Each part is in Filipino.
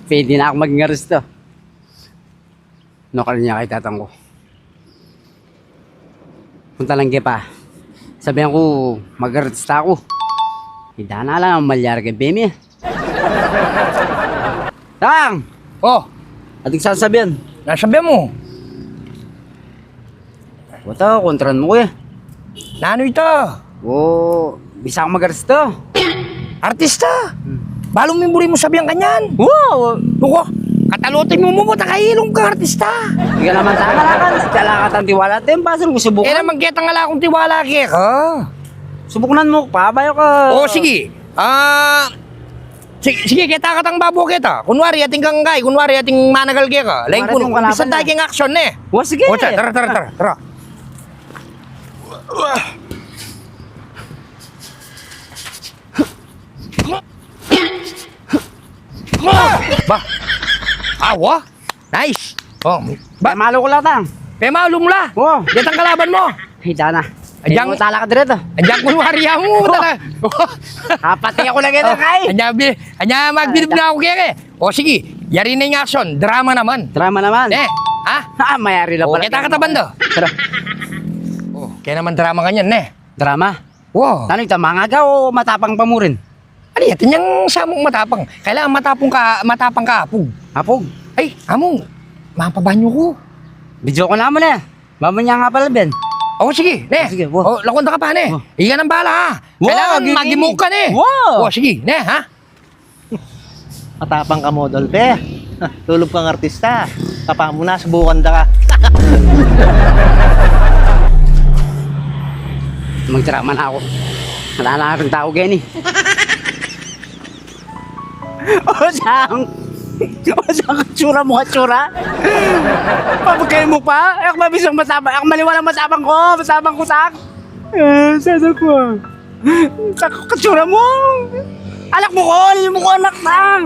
Pwede na ako maging aresto. No, niya kay tatang ko. Punta lang pa. Sabihan ko, mag-aresta ako. Hindi na lang ang malyar kay Bemi. Tang! Oh, Ating sasabihan. nasabihan mo. Wata, kontran mo eh. Nano ito? Bisa ako mag-aresta. Artista. Balong mimburi mo sabihan kanyan. Wow! Tuko, katalutin mo mo, takahilong ka artista. Hindi ka naman sana lakan. Dala ka tang tiwala. Pasal ko subukan. Eh naman kita nga lang akong tiwala kaya ka. Subukunan mo, pabayo ka. Oo, sige. Sige, kita katang babo kita. Kunwari, ating kanggay. Kunwari, ating managal kaya ka. Lain Kunwari, ko, yung kalaban bisan tayo na. kayong action eh. O, sige. O, tara. Ba? Awa? Nice. Oh, Ba, malo ko lang tang. pema, lumula. Oo. Diyan ang kalaban mo. Hita na. Adyang- Adyang tala ka direto. Andiyan kunwari mo. Tala. Kapatay ako lang ito kay. Anya magbidib na ako kaya eh. O sige, yari na yung action. Drama naman. Drama naman. Eh, ha? Mayari lang O, pala. kita kataban do. Tara. Oh, kaya naman drama kanyan, ne. Drama. Wow. Tanong ito, mangaga o matapang pa mo rin? Ano yan? Tinyang samong matapang. Kailangan matapang ka, apog. Hapog. Ay, among, mapabanyo ko. Video ko naman eh. Mamanya nga pala, Ben. O, sige, ne. Sige, wow. O, lakonda ka pa, ne. Wow. Iyan ang bala, ha. Wow, Kailangan gini. magimok ka, ne. Wow. O, sige, ne, ha. Matapang ka mo, Dolpe. Tulog kang artista. Tapa mo na, subukan da ka. Magdrama na ako. Wala na akong tao, Genny. O, saan? O, saan ka tsura mo, tsura? Pabagay mo pa? Ako mabisang matapang. Ako maliwalang matapang ko. Matapang ko, sak. Saan ko? Sak ka tsura mo. Alak mo ko. Alin mo ko, anak tang.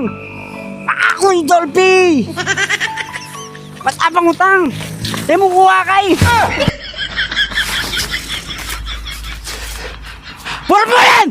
Ako yung Dolphy. Matapang utang. Di mo kuha kay. Puro mo yan!